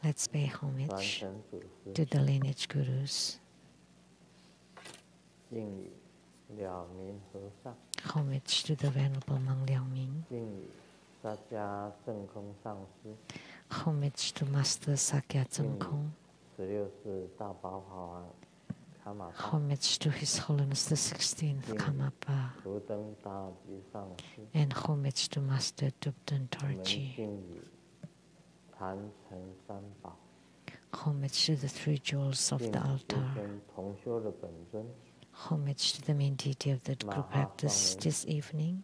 Let's pay homage to the lineage gurus. Homage to the Venerable Mang Liang-ming. Homage to Master Sakya Tsung-kung. Homage to His Holiness the 16th Karmapa. And homage to Master Dubden Dorji. Homage to the three jewels of the altar. Homage to the main deity of the group practice this evening,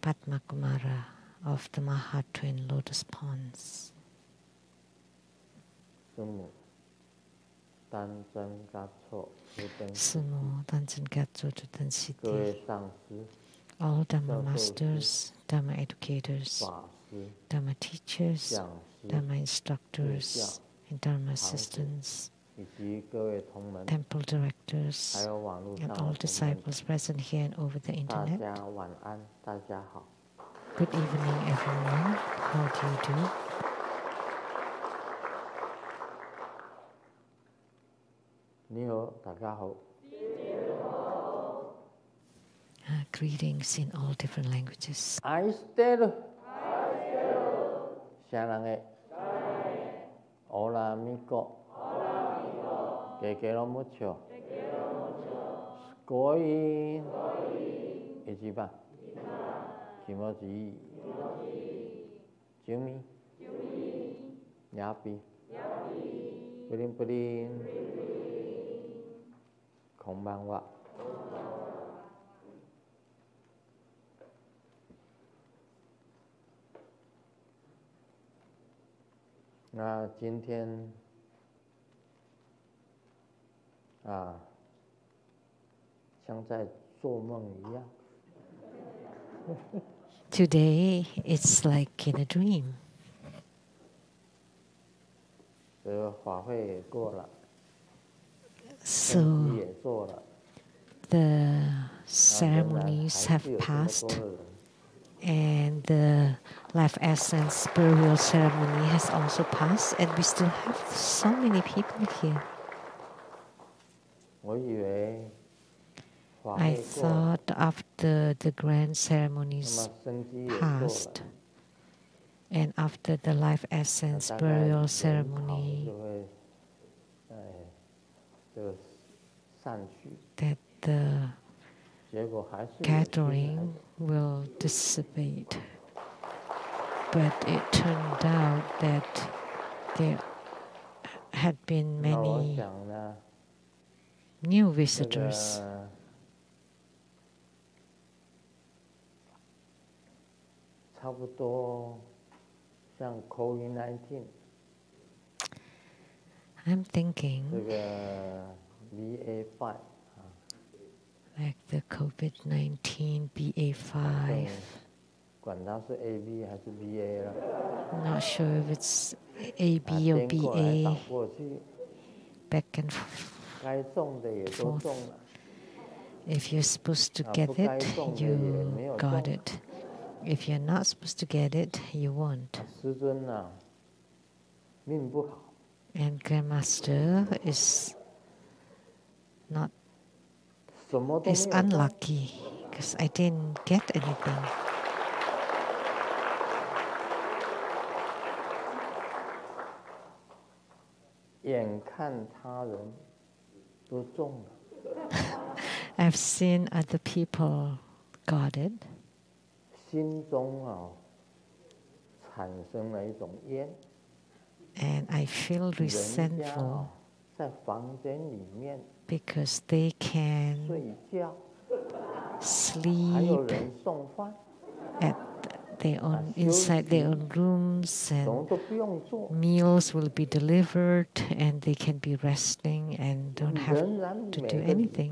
Padma Kumara of the Maha Twin Lotus Ponds. Sumo Danzen Gatso Tutan Siddhi. All Dhamma masters, Dhamma educators, Dhamma teachers, Dhamma instructors, and Dharma assistants, temple directors, and all disciples present here and over the internet. Good evening, everyone. How do you do? Greetings in all different languages. Hola amigo. Que quiero mucho. Sugoi. Ichiban. Kimochi. Jumi. Yapi. Purin purin. Konbanwa.那今天像在做梦一样。Today it's like in a dream. 法会也过了， So the ceremonies have passed, and the life essence burial ceremony has also passed, and we still have so many people here. I thought after the grand ceremonies passed, and after the life essence burial ceremony, that the gathering will dissipate. But it turned out that there had been many new visitors. I'm thinking BA5 like the COVID-19 BA5. Not sure if it's AB or BA. Back and forth. If you're supposed to get it, you got it. If you're not supposed to get it, you won't. And Grandmaster is unlucky because I didn't get anything. I've seen other people got it. And I feel resentful because they can sleep at their own, inside their own rooms, and meals will be delivered, and they can be resting and don't have to do anything.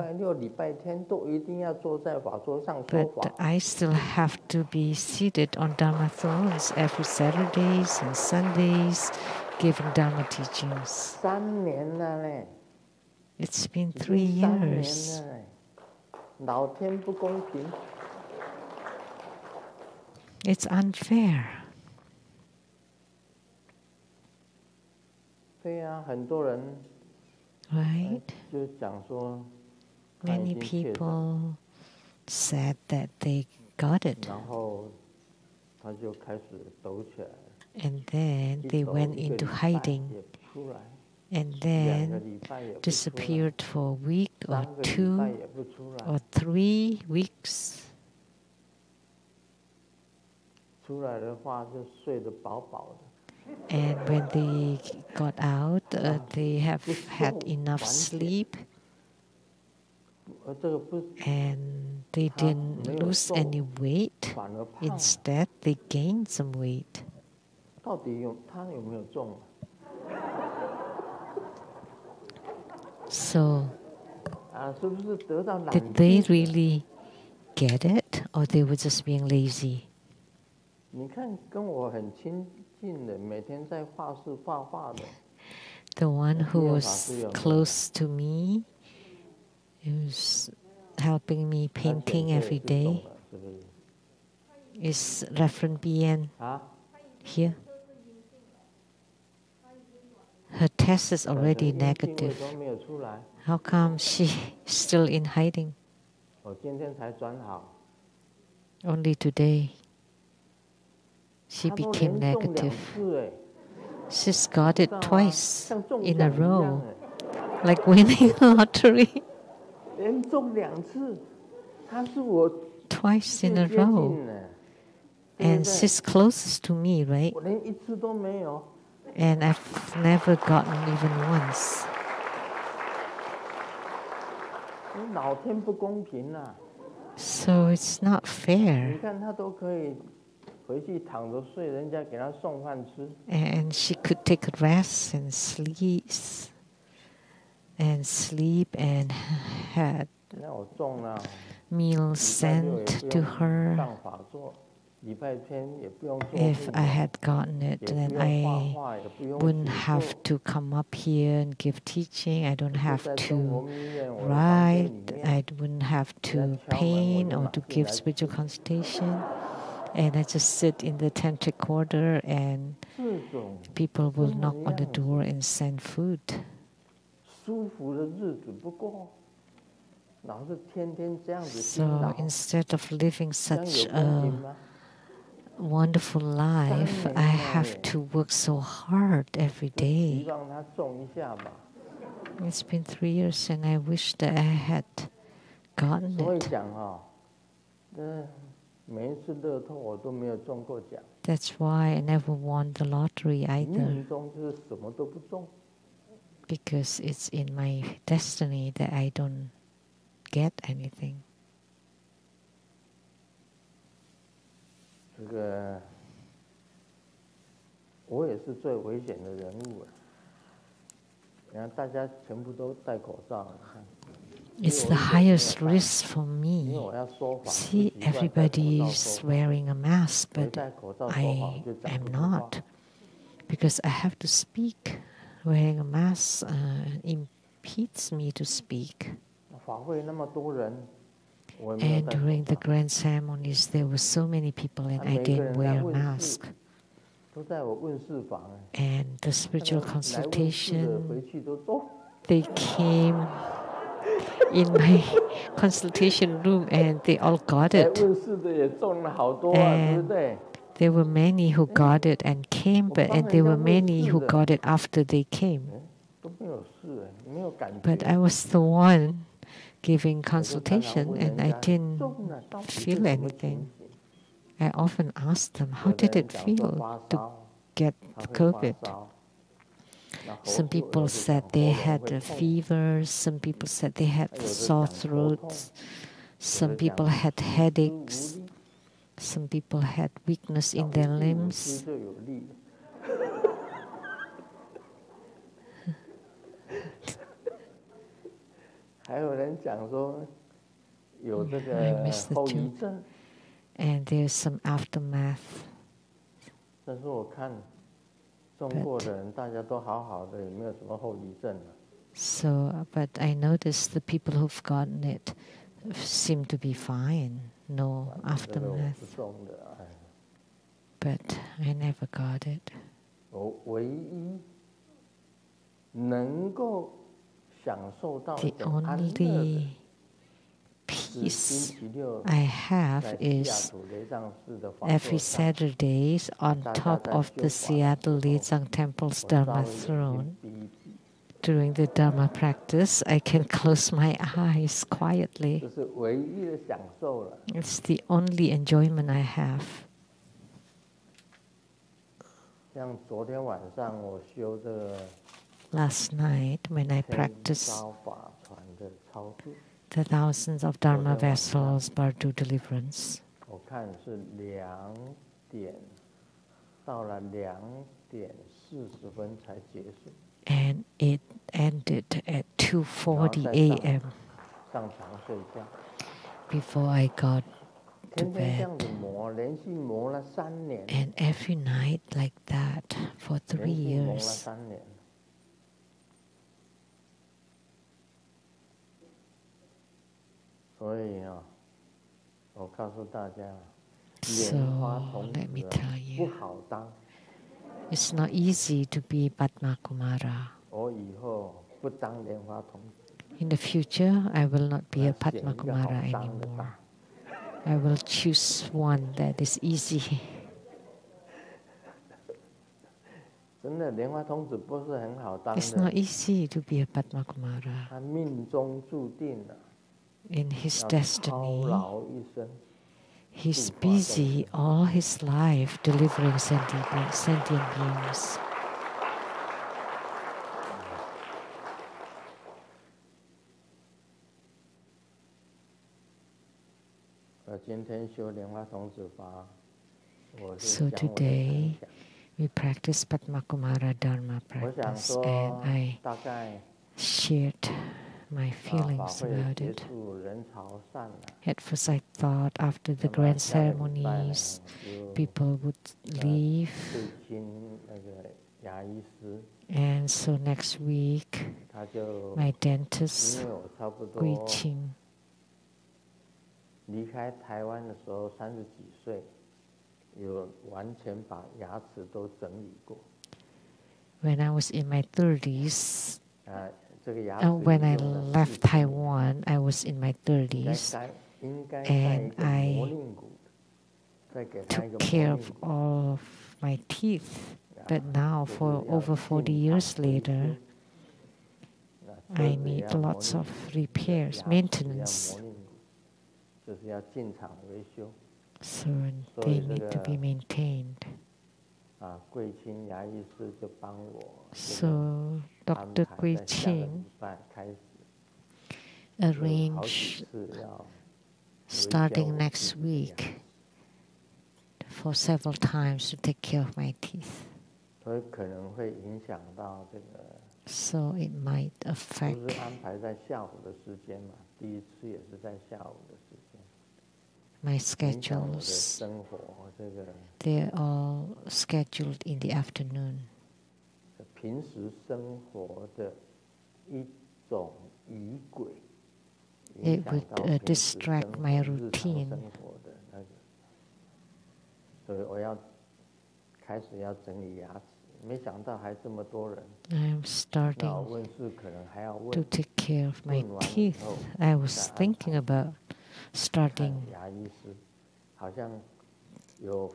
But I still have to be seated on Dharma thrones every Saturdays and Sundays, giving Dharma teachings. It's been 3 years. It's unfair. 对呀，很多人 Right? 就讲说， Many people said that they got it. 然后他就开始抖起来。 And then they went into hiding. And then disappeared for a week or 2 or 3 weeks. 出来的话就睡得饱饱的。 And when they got out, they have had enough sleep. And they didn't lose any weight. Instead, they gained some weight. 到底他有没有中？ So, 是不是得到懒 did they really get it, or they were just being lazy? 你看，跟我很亲近的，每天在画室画画的。 The one who was close to me, who's helping me painting every day, is Reverend Bien here. Her test is already negative. How come she's still in hiding? Only today she became negative. She's got it twice in a row, like winning lottery. Twice in a row. And she's closest to me, right? And I've never gotten even once. So it's not fair. And she could take a rest and sleep and had meals sent to her. If I had gotten it, then I wouldn't have to come up here and give teaching. I don't have to write. I wouldn't have to paint or to give spiritual consultation. And I just sit in the tantric quarter, and people will knock on the door and send food. So instead of living such a wonderful life, I have to work so hard every day. It's been 3 years, and I wish that I had gotten it. That's why I never won the lottery either. Because it's in my destiny that I don't get anything. It's the highest risk for me. See, everybody's wearing a mask, but I am not. Because I have to speak. Wearing a mask impedes me to speak. And during the grand ceremonies, there were so many people, and I didn't wear a mask. And the spiritual consultation, they came in my consultation room, and they all got it. And there were many who got it and came, and there were many who got it after they came. But I was the one giving consultation, and I didn't feel anything. I often asked them, how did it feel to get COVID? Some people said they had a fever. Some people said they had sore throats. Some people had headaches. Some people had weakness in their limbs. I missed the joke. And there's some aftermath. But I noticed the people who've gotten it seem to be fine. No aftermath. but I never got it. The only peace I have is every Saturdays on top of the Seattle Lezang Temple's Dharma throne. During the Dharma practice, I can close my eyes quietly. It's the only enjoyment I have. Last night, when I practiced the thousands of Dharma vessels Bardu deliverance, and it ended at 2:40 a.m. before I got to bed. And every night like that for 3 years. So let me tell you, it's not easy to be Padma Kumara. In the future, I will not be a Padma Kumara anymore. I will choose one that is easy. It's not easy to be a Padma Kumara. In his destiny, he's busy all his life delivering sentient beings. So today, we practice Padma Kumara Dharma practice, and I shared my feelings about it. At first I thought after the grand ceremonies, people would leave. And so next week, my dentist, Gui Ching, when I was in my 30s, when I left Taiwan, I was in my 30s, and I took care of all of my teeth. But now, for over 40 years later, I need lots of repairs, maintenance. So they need to be maintained. So Dr. Gui Ching arranged starting next week for several times to take care of my teeth. So it might affect my schedules. They're all scheduled in the afternoon. It would distract my routine. I'm starting to take care of my teeth. I was thinking about starting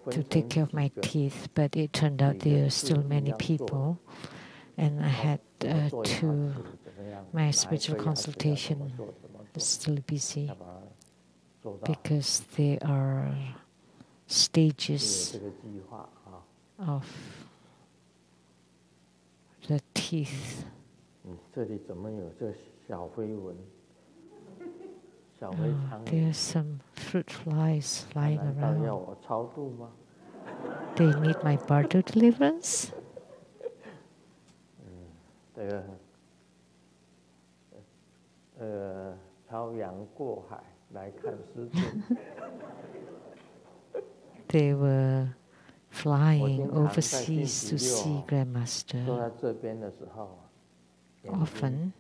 to take care of my teeth, but it turned out there are still many people, and I had my spiritual consultation is still busy because there are stages of the teeth. There's some fruit flies flying around. They need my Bardo deliverance? They were flying overseas to see Grandmaster. Often,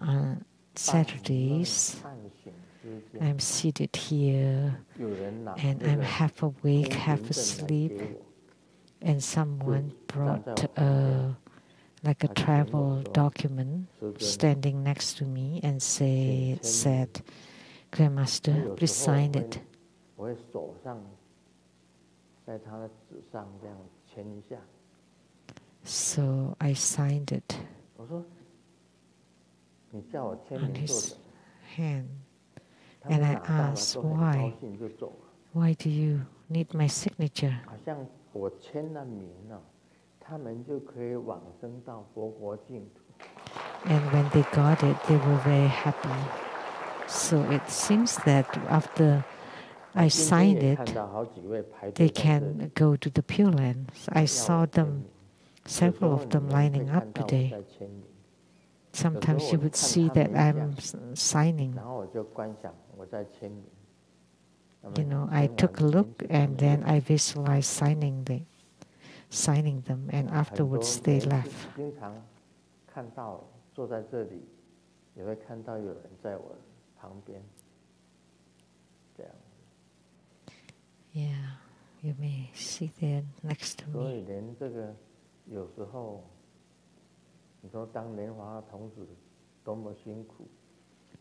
on Saturdays, I'm seated here and I'm half awake, half asleep, and someone brought like a travel document standing next to me and said, Grandmaster, please sign it. So I signed it on his hand. And I asked, why? Why do you need my signature? And when they got it, they were very happy. So it seems that after I signed it, they can go to the Pure Land. I saw them, several of them lining up today. Sometimes you would see that I'm signing. You know, I took a look and then I visualized signing them, and afterwards they left. Yeah, you may see there next to me.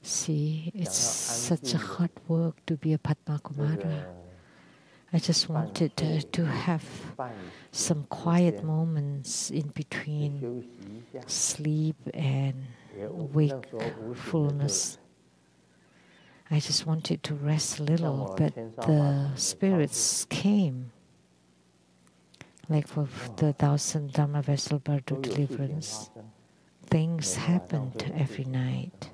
See, it's such a hard work to be a Padma Kumara. I just wanted to have some quiet moments in between sleep and wakefulness. I just wanted to rest a little, but the spirits came. Like for the 1,000 Dharma vessel Bardo deliverance, things happened every night.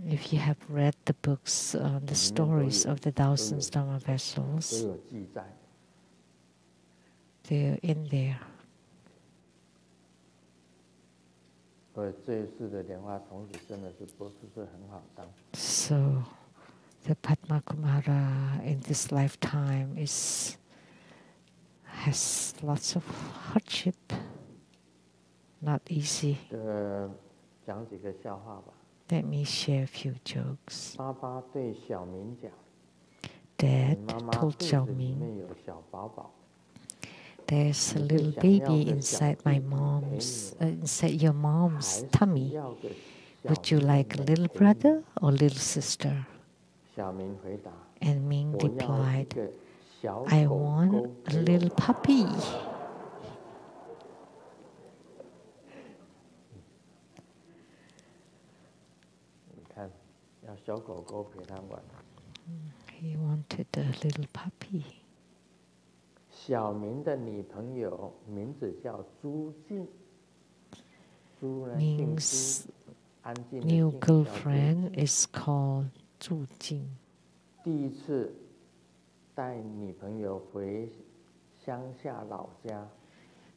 If you have read the books on the stories of the 1,000 Dharma vessels, they're in there. So the Padma Kumara in this lifetime has lots of hardship, not easy. Let me share a few jokes. Dad told Xiaoming, there's a little baby inside inside your mom's tummy. Would you like a little brother or little sister? And Ming replied, I want a little puppy. He wanted a little puppy. Ming's new girlfriend is called Zhu Jing.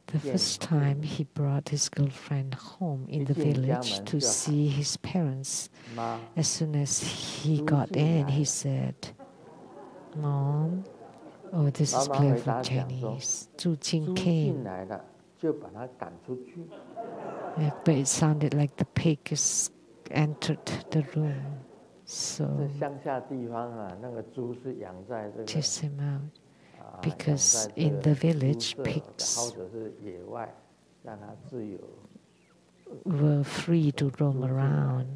The first time he brought his girlfriend home in the village to see his parents. As soon as he got in, he said, Mom, oh, this is playful Chinese. Zhu Jing came. Yeah, but it sounded like the pig entered the room. So chase him out. Because in the village, pigs were free to roam around.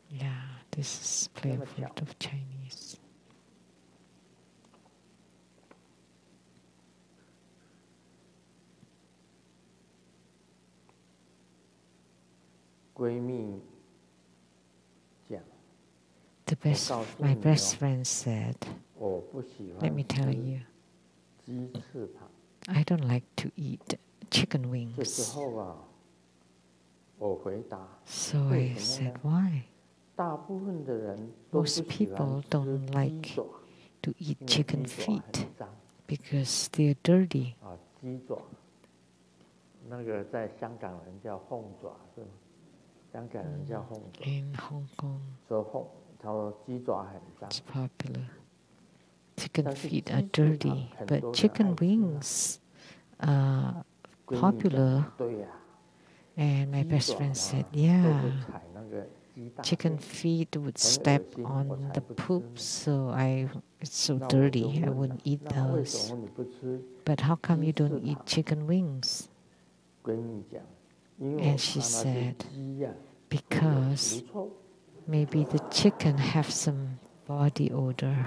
Yeah, this is playful of Chinese. My best friend said, let me tell you, I don't like to eat chicken wings. So I said, why? Most people don't like to eat chicken feet because they're dirty. In Hong Kong, it's popular. Chicken feet are dirty, but chicken wings popular. And my best friend said, yeah, chicken feet would step on the poop, so it's so dirty, I wouldn't eat those. But how come you don't eat chicken wings? And she said, because maybe the chicken have some body odor.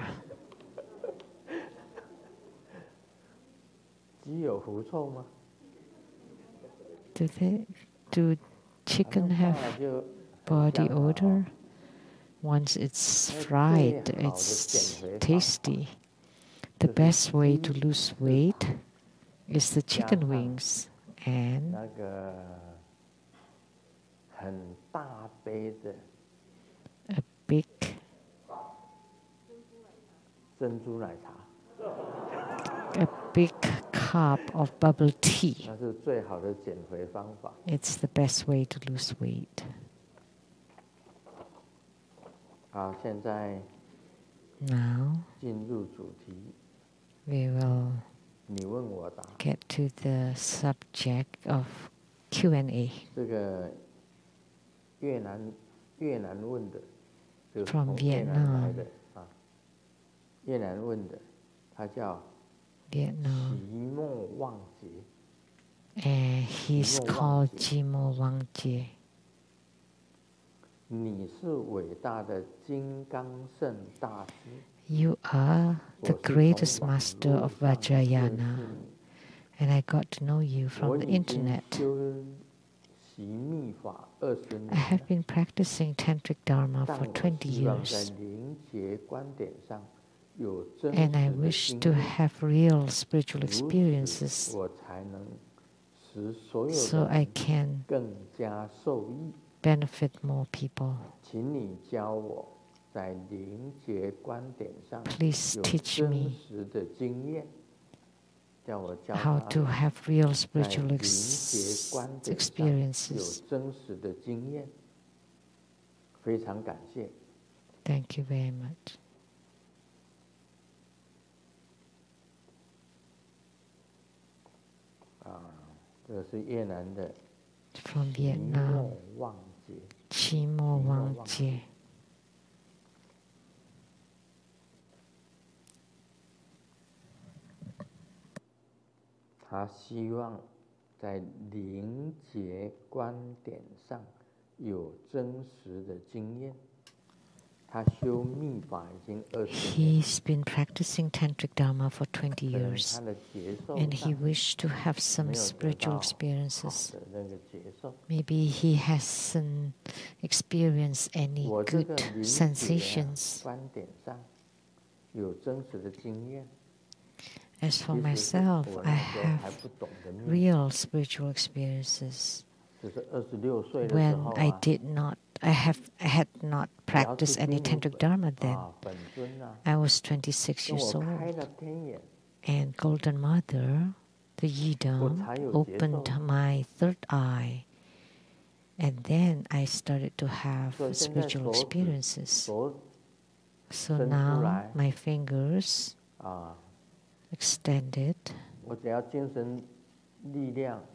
Do chicken have body odor? Once it's fried, it's tasty. The best way to lose weight is the chicken wings and a big cup of bubble tea. It's the best way to lose weight. Now we will get to the subject of Q&A. From Vietnam. Vietnam. And he's called Jimo Wang Jie. You are the greatest master of Vajrayana, and I got to know you from the internet. I have been practicing Tantric Dharma for 20 years, and I wish to have real spiritual experiences so I can benefit more people. Please teach me how to have real spiritual experiences. Thank you very much. From Vietnam, Jimo Wang Jie. He's been practicing Tantric Dharma for 20 years, and he wished to have some spiritual experiences. Maybe he hasn't experienced any good sensations. As for myself, I have real spiritual experiences. When I had not practiced any Tantric Dharma then. I was 26 years old. And Golden Mother, the Yidam, opened my third eye. And then I started to have spiritual experiences. So now my fingers extended.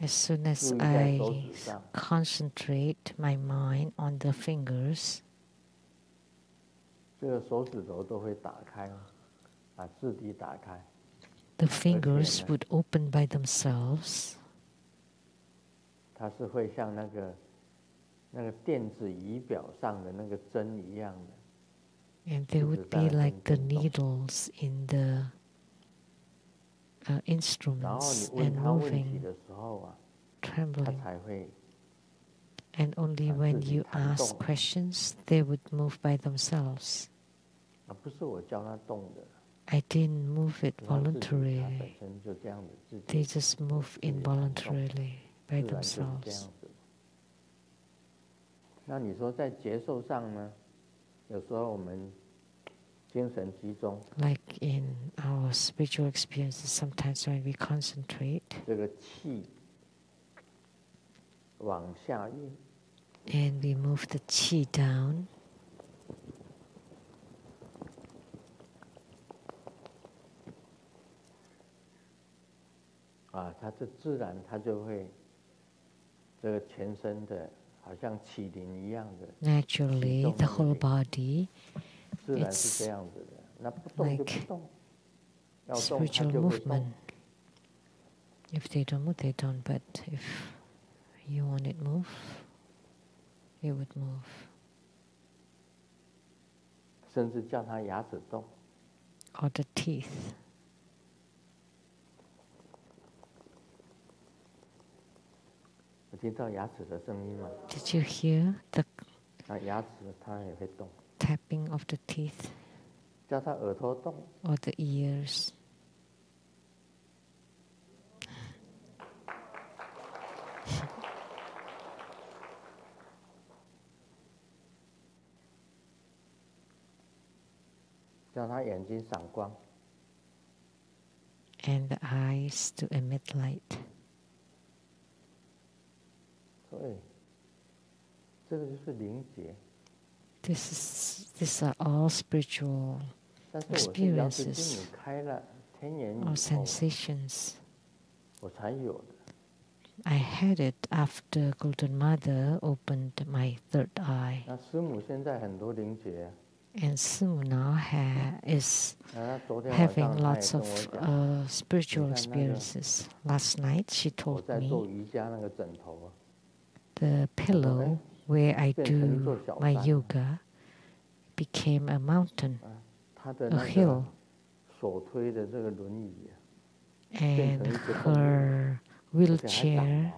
As soon as I concentrate my mind on the fingers, the fingers would open by themselves. And they would be like the needles in the instruments and moving, trembling. And only when you ask questions, they would move by themselves. I didn't move it voluntarily. They just move involuntarily by themselves. Like in our spiritual experiences, sometimes when we concentrate and we move the qi down, 这自然它就会这个全身的好像麒麟一样的。Naturally, the whole body, 自然是这样子的。那不动就不动， like spiritual movement. If they don't move, they don't. But if you want it move, it would move. 甚至叫它牙齿动。Or the teeth. 有听到牙齿的声音吗？ Did you hear the 牙齿它也会动。 tapping of the teeth? 叫它耳朵动。 Or the ears. 叫它眼睛闪光。 And the eyes to emit light. 所以，这个就是灵觉。 These are all spiritual experiences or sensations. 我才有的。 I had it after Golden Mother opened my third eye. 那师母现在很多灵觉。 And Simu now is having lots of spiritual experiences. Last night she told me the pillow where I do my yoga became a mountain, a hill. And her wheelchair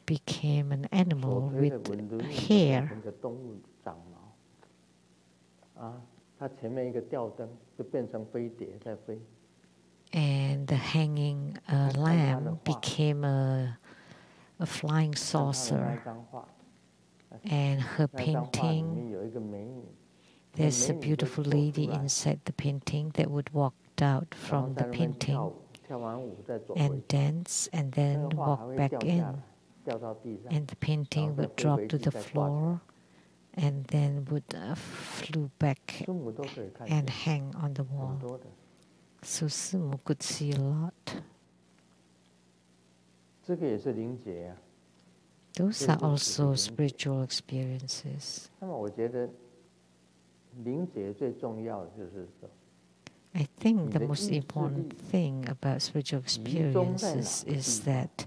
became an animal with hair. 它前面一个吊灯就变成飞碟在飞。 And the hanging lamp became a flying saucer. And her painting, there's a beautiful lady inside the painting that would walk out from the painting and dance and then walk back in. And the painting would drop to the floor and then would flew back and hang on the wall. So Simu could see a lot. Those are also spiritual experiences. I think the most important thing about spiritual experiences is that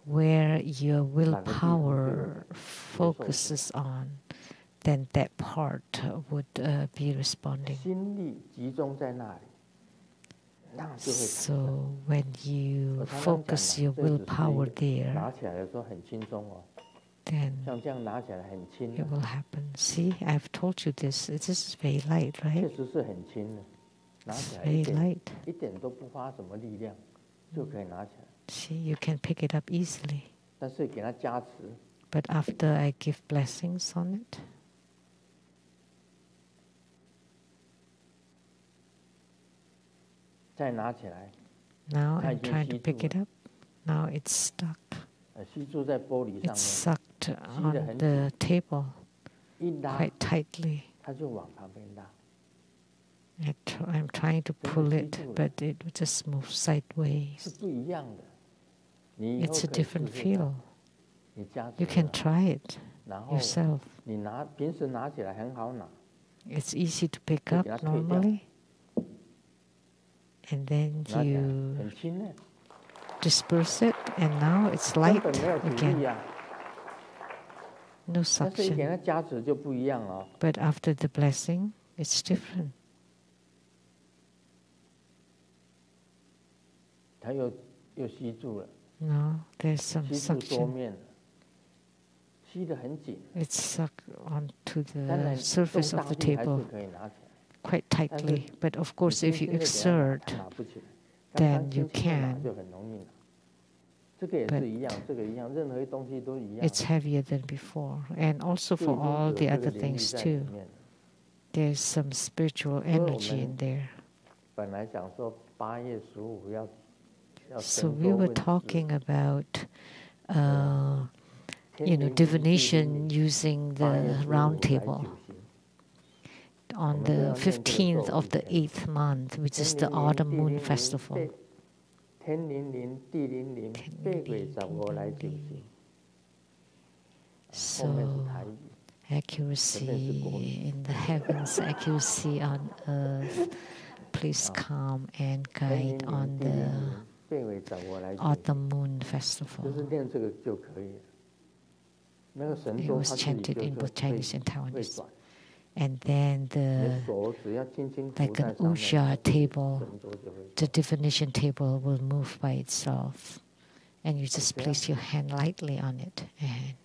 where your willpower focuses on, then that part would be responding. So when you focus your willpower there, then it will happen. See, I've told you this. This is very light, right? It's very light. See, you can pick it up easily. But after I give blessings on it, now I'm trying to pick it up. Now it's stuck. It's sucked on the table quite tightly. I'm trying to pull it, but it just moves sideways. It's a different feel. You can try it yourself. It's easy to pick up normally. And then you disperse it, and now it's light again. No suction. But after the blessing, it's different. No, there's some suction. It's sucked onto the surface of the table quite tightly. But of course, if you exert, then you can. But it's heavier than before. And also for all the other things too. There's some spiritual energy in there. So we were talking about divination using the round table on the 15th of the 8th month, which is the autumn moon festival. So, accuracy in the heavens, accuracy on earth. Please come and guide on the Autumn Moon Festival. It was chanted in both Chinese and Taiwanese. And then like an Uja table, the divination table will move by itself. And you just place your hand lightly on it and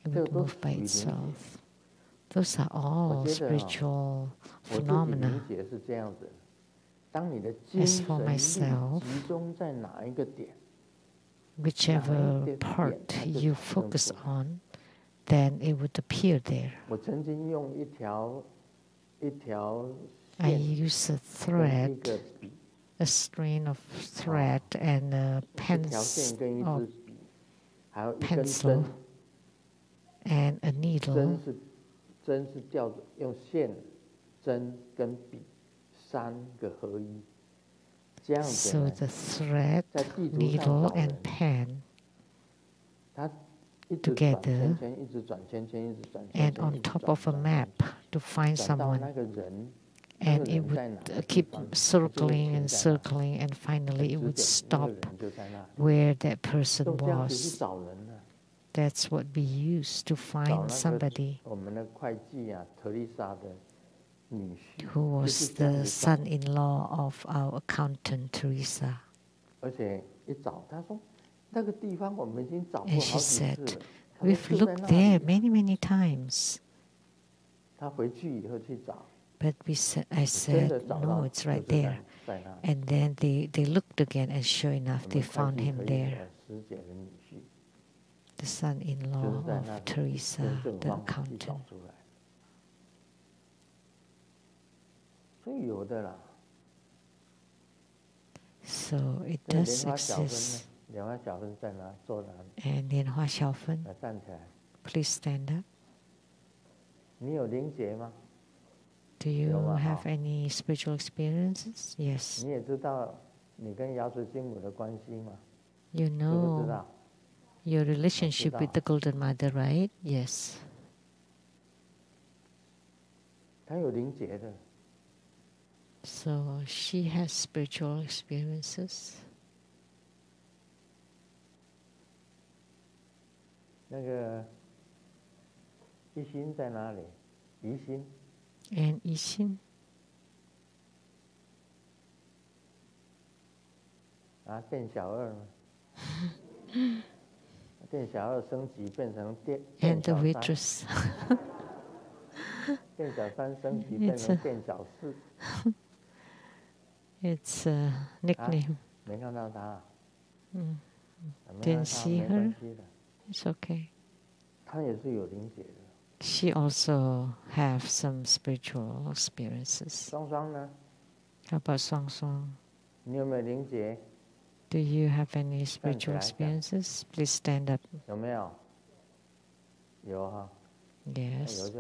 it will move by itself. Those are all spiritual phenomena. As for myself, whichever part you focus on, then it would appear there. I use a thread, a string of thread and a pencil and a needle. So the thread, needle, and pen together, and on top of a map to find someone, and it would keep circling and circling, and finally it would stop where that person was. That's what we use to find somebody who was the son-in-law of our accountant, Teresa. And she said, we've looked there many, many times. But I said, no, it's right there. And then they looked again, and sure enough, they found him there. The son-in-law of Teresa, the accountant. So it does exist. And Lianhua Xiaofen, please stand up. Do you have any spiritual experiences? Yes. You know your relationship with the Golden Mother, right? Yes. So she has spiritual experiences. And Yixin? And the waitress. It's a nickname. Didn't see her? It's okay. She also has some spiritual experiences. How about Song Song? Do you have any spiritual experiences? Please stand up. Yes.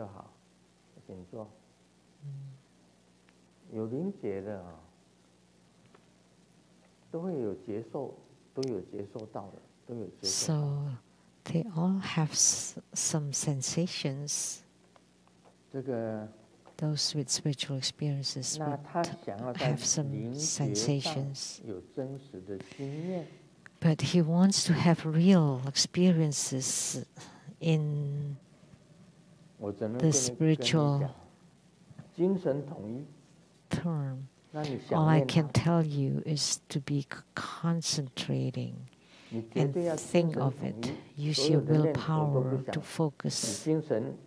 So they all have some sensations. Those with spiritual experiences would have some sensations. But he wants to have real experiences in the spiritual term. All I can tell you is to be concentrating and think of it. Use your willpower to focus and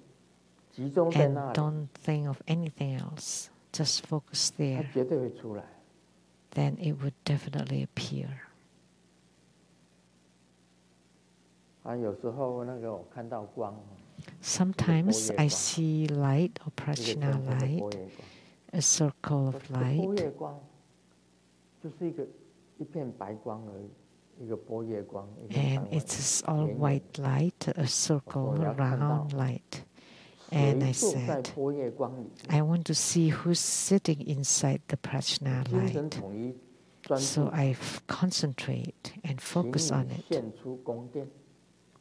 don't think of anything else. Just focus there. Then it would definitely appear. Sometimes I see light or prajna light, a circle of light. And it's all white light, a circle, round light. And I said, I want to see who's sitting inside the prajna light. So I concentrate and focus on it.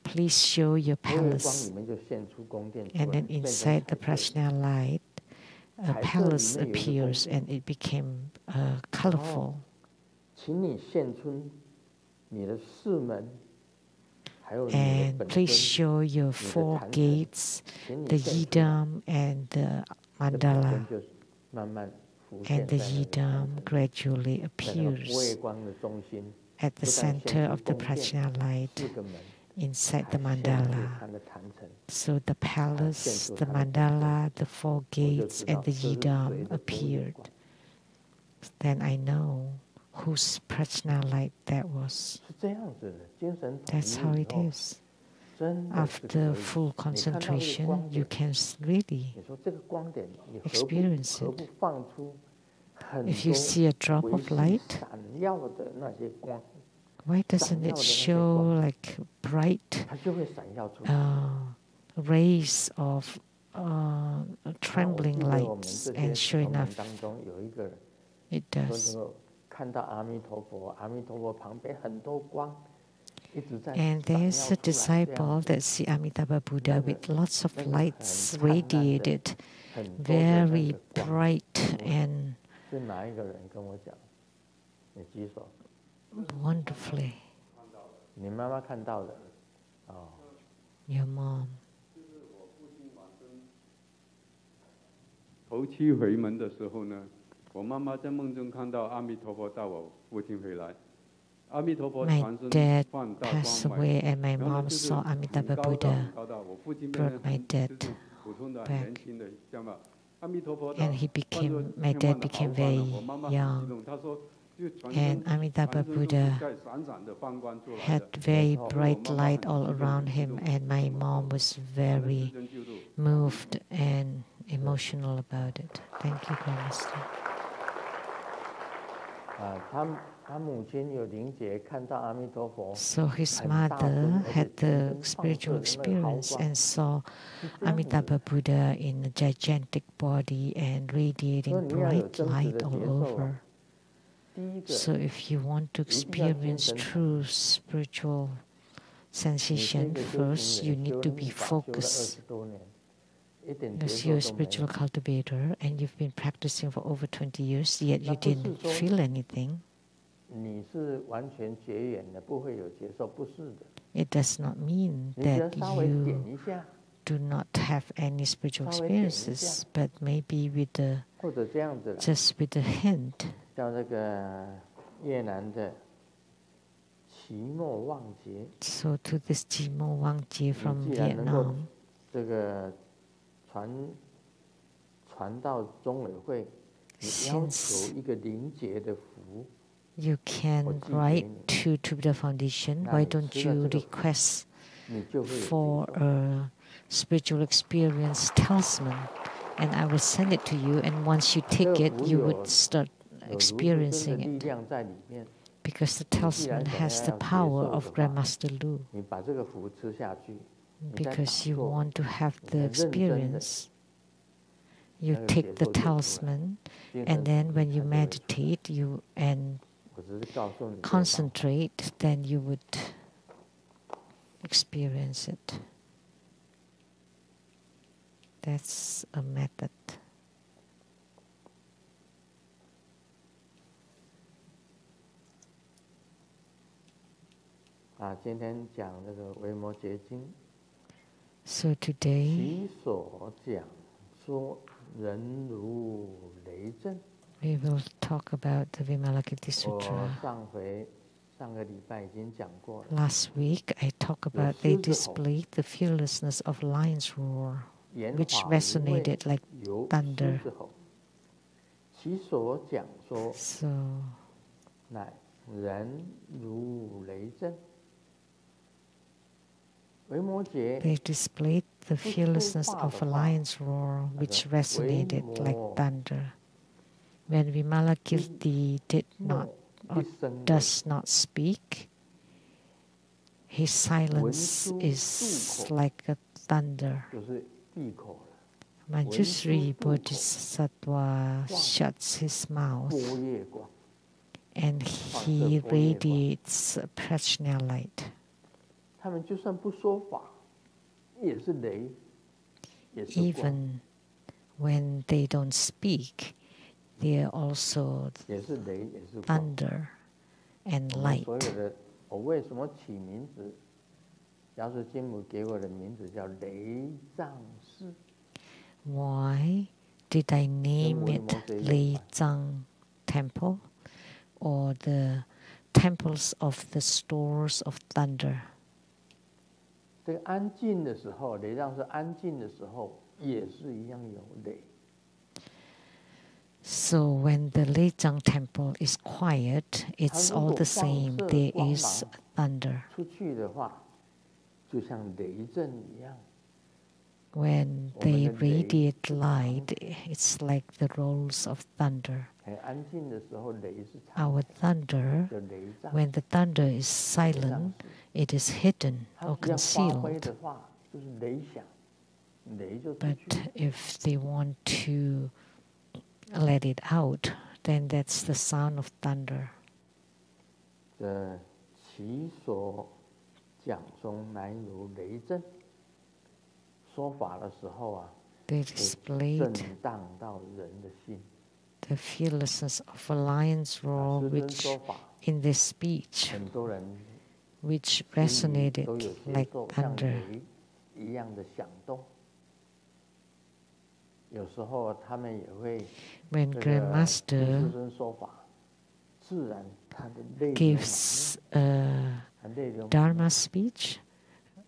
Please show your palace. And then inside the prajna light, a palace appears and it became colorful. And please show your 4 gates, the yidam and the mandala. And the yidam gradually appears at the center of the prajna light inside the mandala. So the palace, the mandala, the 4 gates, and the yidam appeared. Then I know whose prajna light that was. That's how it is. After full concentration, you can really experience it. If you see a drop of light, why doesn't it show like bright rays of trembling lights? And sure enough, it does. And there's a disciple that see Amitabha Buddha with lots of lights radiated, very bright and wonderfully. Your mom. 头七回门的时候呢，我妈妈在梦中看到阿弥陀佛带我父亲回来。 My dad passed away and my mom saw Amitabha Buddha brought my dad back. And my dad became very young. And Amitabha Buddha had very bright light all around him, and my mom was very moved and emotional about it. Thank you, Grandmaster. So his mother had the spiritual experience and saw Amitabha Buddha in a gigantic body and radiating bright light all over. So if you want to experience true spiritual sensation, first you need to be focused. Because you're a spiritual cultivator and you've been practicing for over 20 years, yet you didn't feel anything. It does not mean that you do not have any spiritual experiences, but maybe with just with a hint. So to this Chi Mo Wang Jie from Vietnam, since you can write to the foundation, why don't you request for a spiritual experience talisman, and I will send it to you, and once you take it, you would start experiencing it. Because the talisman has the power of Grandmaster Lu. Because you want to have the experience. You take the talisman, and then when you meditate and concentrate, then you would experience it. That's a method. So today, we will talk about the Vimalakirti Sutra. Last week, I talked about they displayed the fearlessness of lion's roar, which resonated like thunder. So, they displayed the fearlessness of a lion's roar, which resonated like thunder. When Vimalakirti did not or does not speak, his silence is like a thunder. Manjusri Bodhisattva shuts his mouth, and he radiates prajna light. Even when they don't speak, they are also thunder and light. Why did I name it Lei Zhang Temple, or the temples of the stores of thunder? So when the Lei Zhang Temple is quiet, it's all the same. There is thunder. When they radiate light, it's like the rolls of thunder. Our thunder, when the thunder is silent, it is hidden or concealed. But if they want to let it out, then that's the sound of thunder. They displayed the fearlessness of a lion's roar, which in this speech, which resonated like thunder. When Grandmaster gives a Dharma speech,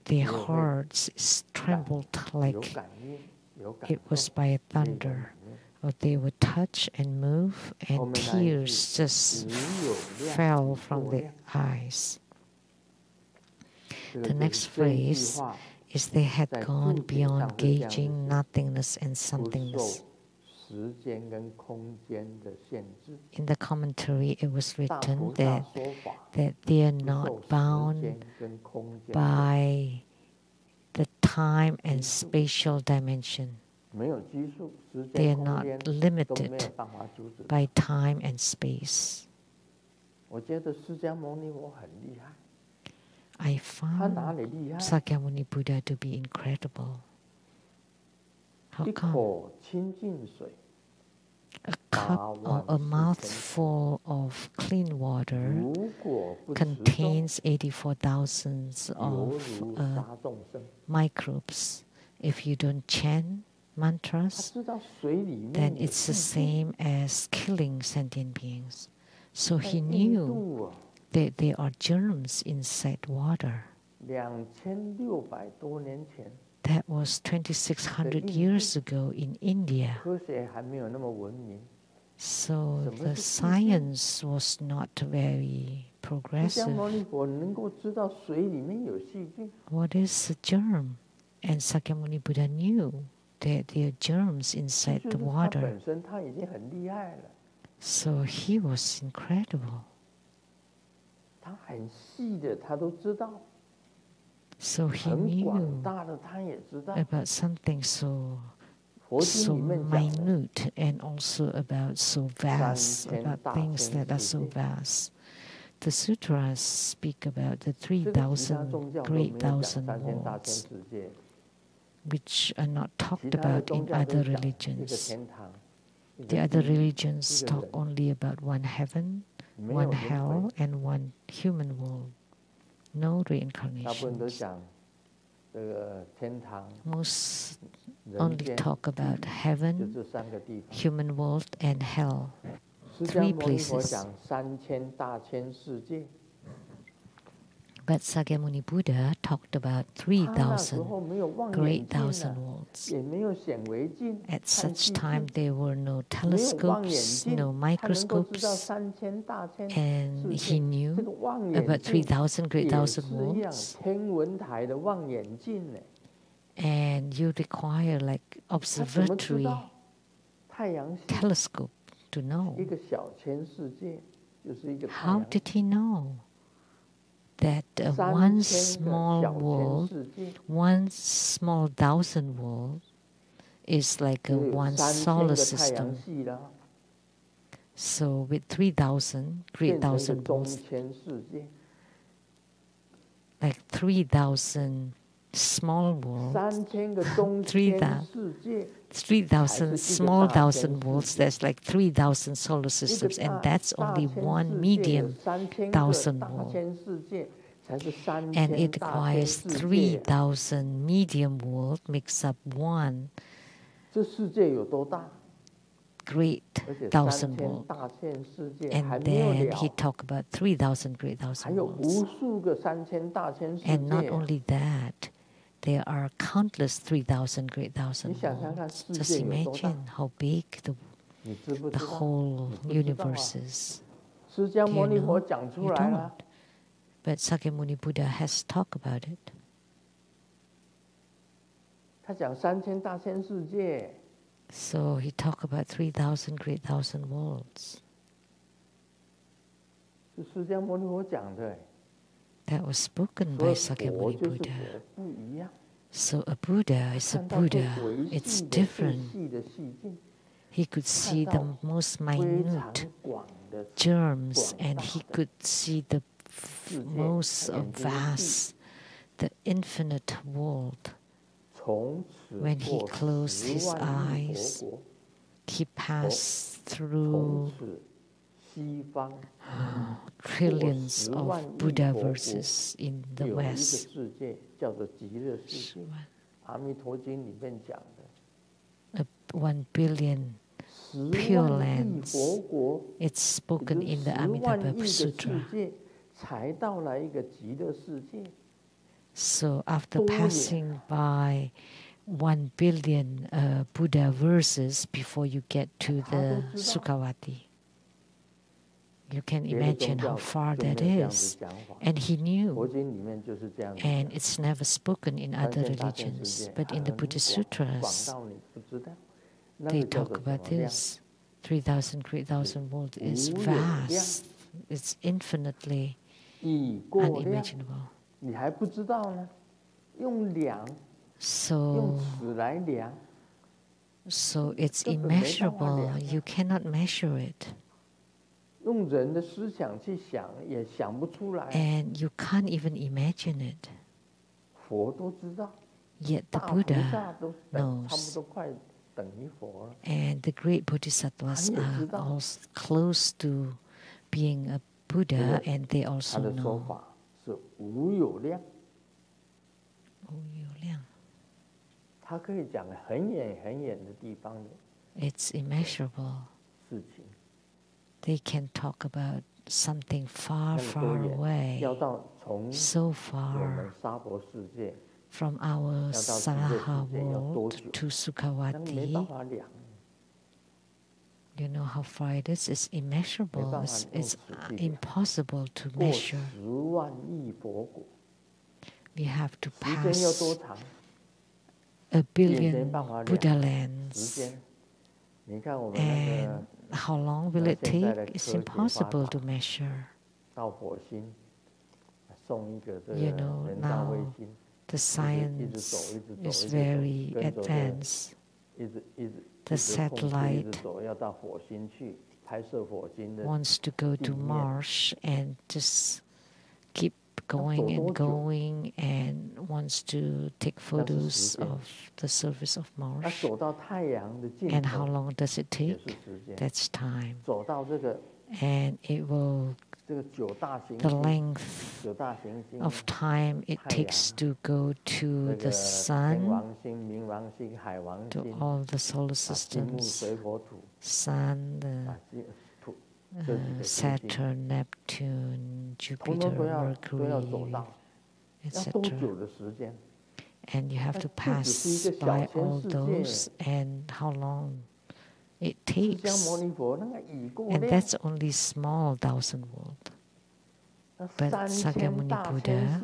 their hearts trembled like it was by a thunder. Or they would touch and move, and tears just fell from their eyes. The next phrase is they had gone beyond gauging nothingness and somethingness. In the commentary, it was written that they are not bound by the time and spatial dimension. They are not limited by time and space. I found Sakyamuni Buddha to be incredible. How come? A cup or a mouthful of clean water contains 84,000 of microbes. If you don't chant mantras, then it's the same as killing sentient beings. So he knew that there are germs inside water. That was 2,600 years ago in India. So the science was not very progressive. What is a germ? And Sakyamuni Buddha knew that there are germs inside the water. So he was incredible. So he knew about something so minute and also about so vast, about things that are so vast. The sutras speak about the 3,000 great thousand worlds, which are not talked about in other religions. The other religions talk only about one heaven, one hell, and one human world. No reincarnations. Most only talk about heaven, human world, and hell. 3 places. But Sakyamuni Buddha talked about 3,000 great thousand worlds. At such time, there were no telescopes, no microscopes, and he knew about 3,000 great thousand worlds. And you require like observatory telescope to know. How did he know that one small world, one small thousand world, is like one solar system? So with 3,000, great thousand worlds, like 3,000 small worlds, 3,000 small thousand worlds, that's like 3,000 solar systems, and that's only one medium thousand world. And it requires 3,000 medium world makes up one great thousand world. And then he talked about 3,000 great thousand worlds. And not only that, there are countless 3,000 great thousand worlds. Just imagine how big the whole universe is. Do you know? You don't. But Sakyamuni Buddha has talked about it. So he talked about 3,000 great thousand worlds. That was spoken by Sakyamuni Buddha. So a Buddha is a Buddha. It's different. He could see the most minute germs, and he could see the most vast, the infinite world. When he closed his eyes, he passed through trillions of Buddha verses in the West. 1 billion pure lands. It's spoken in the Amitabha Sutra. So after passing by 1 billion Buddha verses before you get to the Sukhavati, you can imagine how far that is. And he knew. And it's never spoken in other religions. But in the Buddhist Sutras, they talk about this. 3,000 great thousand worlds is vast. It's infinitely unimaginable. So it's immeasurable. You cannot measure it. And you can't even imagine it. Yet the Buddha knows. And the great bodhisattvas are also close to being a Buddha, and they also know. It's immeasurable. They can talk about something far, far away, so far from our Saraha world to Sukhavati. You know how far it is? It's immeasurable. It's impossible to measure. We have to pass 1 billion Buddha lands. And how long will it take? It's impossible to measure. You know, now the science is very advanced. The satellite wants to go to Mars and just keep going and going, and wants to take photos of the surface of Mars. And how long does it take? That's time. And it will, the length of time it takes to go to the sun, to all the solar systems, Sun, Saturn, Neptune, Jupiter, Mercury, etc. And you have to pass by all those, and how long it takes. And that's only small thousand world. But Sakyamuni Buddha,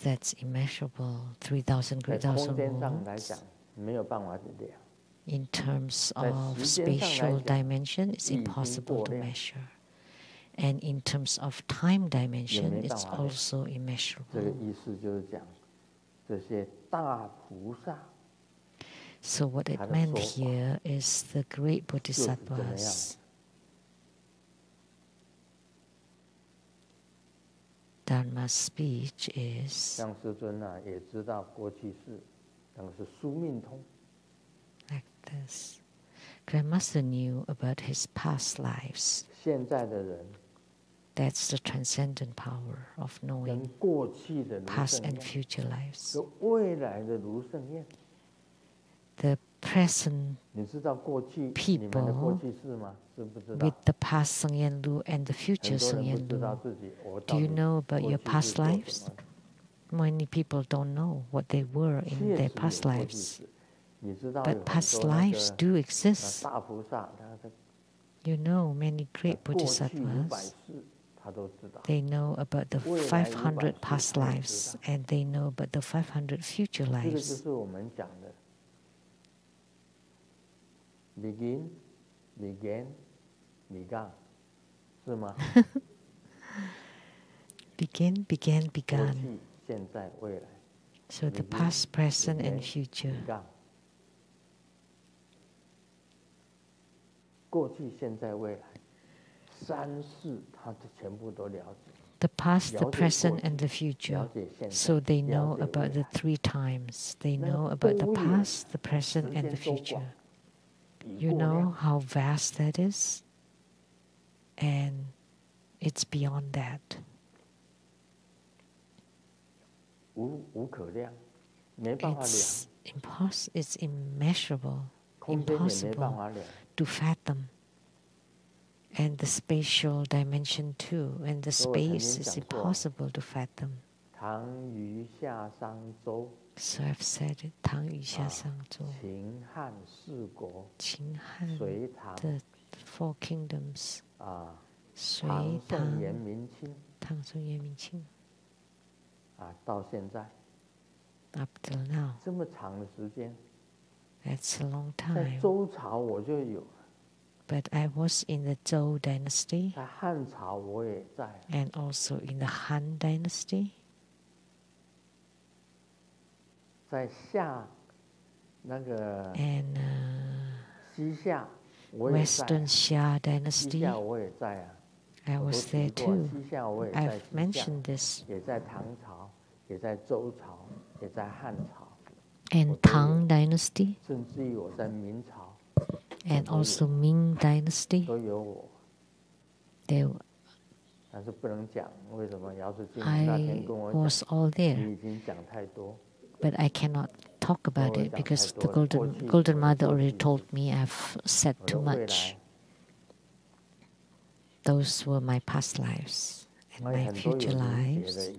that's immeasurable. 3,000 great thousand worlds. In terms of spatial dimension, it's impossible to measure. And in terms of time dimension, it's also immeasurable. So what it meant here is the great bodhisattvas Dharma's speech is like this. Grand Master knew about his past lives. That's the transcendent power of knowing past and future lives. The present people with the past Seng Yen Lu and the future Seng Yen Lu. Do you know about your past lives? Many people don't know what they were in their past lives. But past lives do exist. You know, many great bodhisattvas, they know about the 500 past lives and they know about the 500 future lives. Begin, began, began. Begin, began, begun. So the past, present, and future. The past, the present, and the future. So they know about the 3 times. They know about the past, the present, and the future. You know how vast that is? And it's beyond that. It's immeasurable, impossible to fathom. And the spatial dimension too, and the space is impossible to fathom. So I've said it, Tang Yu Xia Sang Zhou. Qing Han, the 4 kingdoms. Sui Tang, Tang Song Yan Min Qing. Up till now. That's a long time. But I was in the Zhou dynasty and also in the Han dynasty. And Western Xia dynasty, I was there too. I've mentioned this. And Tang dynasty, and also Ming dynasty. I was all there. But I cannot talk about it because the Golden Mother already told me I've said too much. Those were my past lives and my future lives.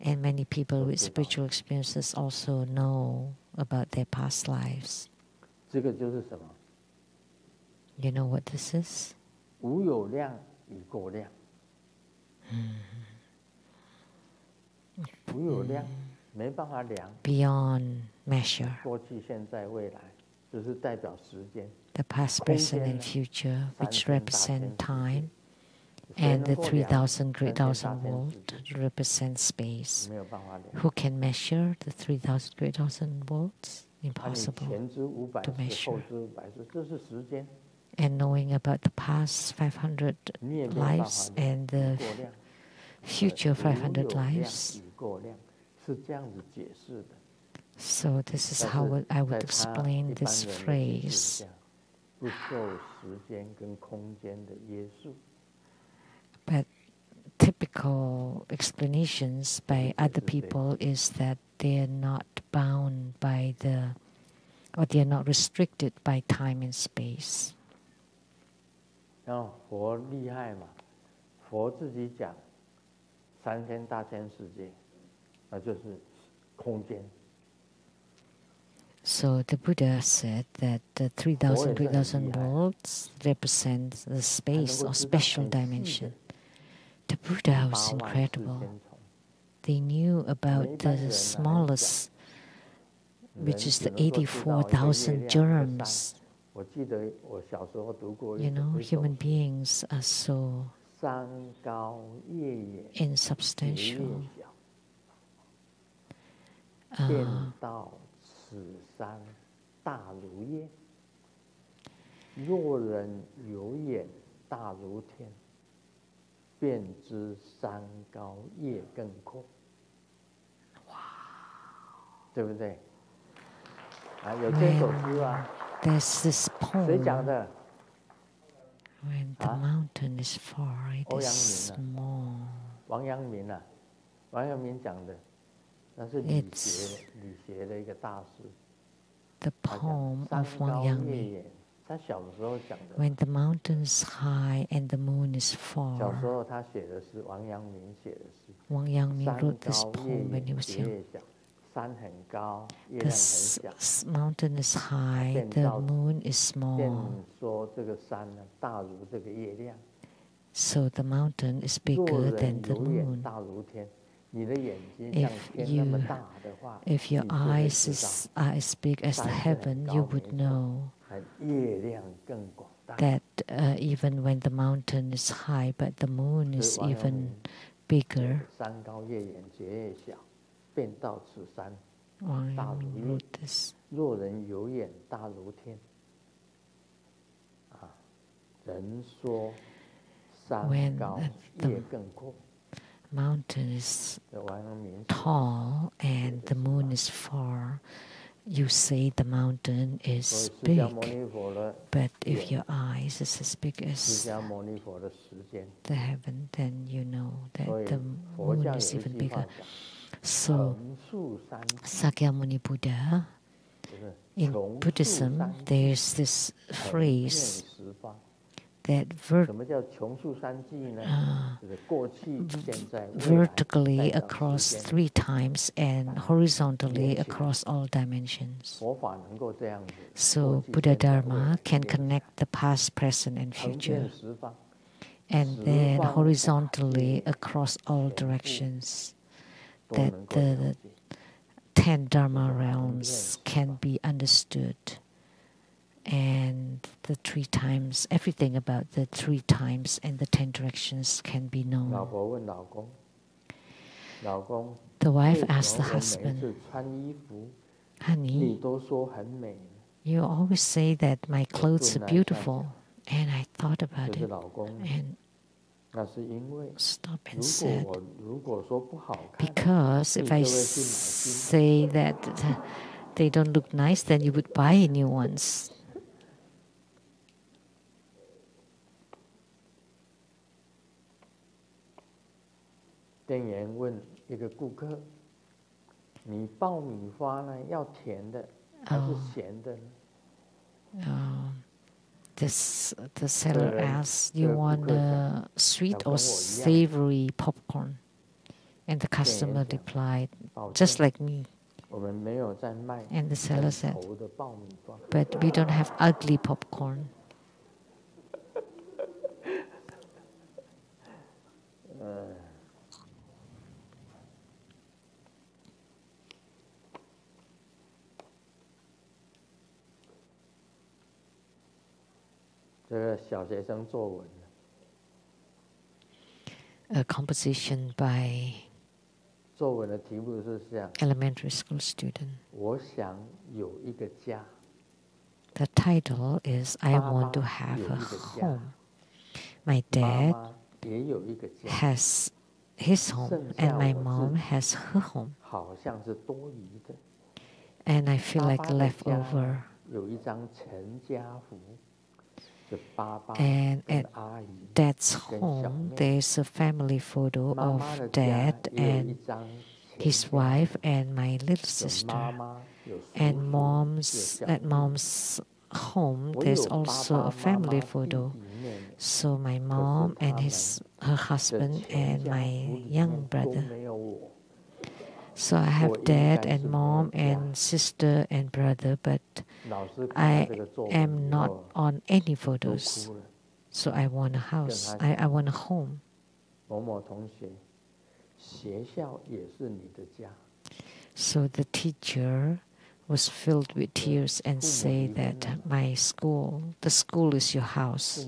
And many people with spiritual experiences also know about their past lives. You know what this is? Beyond measure. The past, present, and future, which represent time, and the 3,000 great thousand world represent space. Who can measure the 3,000 great thousand worlds? Impossible to measure. And knowing about the past 500 lives and the future 500 lives. So this is how I would explain this phrase. But typical explanations by other people is that they are not bound by or they are not restricted by time and space. So the Buddha said that the 3,000 great thousand worlds represent the space or special dimension. The Buddha was incredible. They knew about the smallest, which is the 84,000 germs. You know, human beings are so insubstantial. 此山大如叶，若人有眼大如天，便知山高叶更阔。哇，对不对？啊，有这首诗啊。There's this poem. 谁讲的？ When the mountain is far, it is small. 王阳明啊，王阳明讲的，那是理学的一个大师。The poem of Wang Yangming. 他小的时候讲的。When the mountain is high and the moon is far. 小时候他写的是王阳明写的诗。Wang Yangming wrote this poem when he was young. 山很高，月亮很小。The mountain is high, the moon is small. 说这个山呢，大如这个月亮。So the mountain is bigger than the moon. 大如天，你的眼睛像天那么大的话， if your eyes are as big as the heaven, you would know 月亮更广大。 that even when the mountain is high, but the moon is even bigger. 山高月远，觉越小。 便道此山大如叶，若人有眼大如天。啊，人说山高叶更阔。Mountain is tall and the moon is far. You say the mountain is big, but if your eyes is as big as the heaven, then you know that the moon is even bigger. So, Sakyamuni Buddha, in Buddhism, there's this phrase that vertically across 3 times and horizontally across all dimensions. So, Buddha Dharma can connect the past, present, and future, and then horizontally across all directions. That the 10 Dharma realms can be understood, and the 3 times, everything about the 3 times and the 10 directions can be known. The wife asked the husband, "Honey, you always say that my clothes are beautiful," and I thought about it and stop and said, because if I say that they don't look nice, then you would buy new ones. 店员问一个顾客：“你爆米花呢，要甜的还是咸的呢？” The seller asked, "You want a sweet or savory popcorn?" And the customer replied, "Just like me." And the seller said, "But we don't have ugly popcorn." 这个小学生作文 A composition by 作文的题目是这样 elementary school student. 我想有一个家 The title is I want to have a home. My dad 妈妈也有一个家 has his home and my mom has her home. 好像是多余的 And I feel like 爸爸的家 leftover. 有一张全家福 And at Dad's home, there's a family photo of Dad and his wife and my little sister. And at Mom's home, there's also a family photo. So my mom and her husband and my young brother. So I have Dad and Mom and sister and brother, but I am not on any photos. So I want a house. I want a home. So the teacher was filled with tears and said that the school is your house.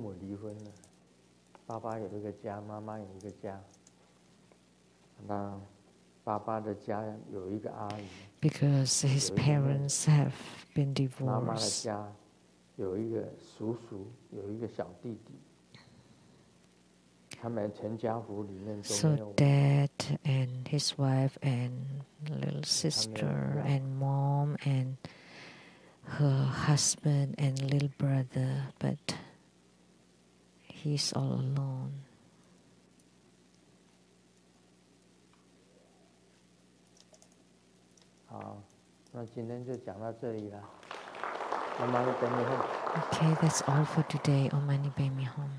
because his parents have been divorced. So dad and his wife and little sister and mom and her husband and little brother, but he's all alone. Okay, that's all for today. Om Mani Padme Hum.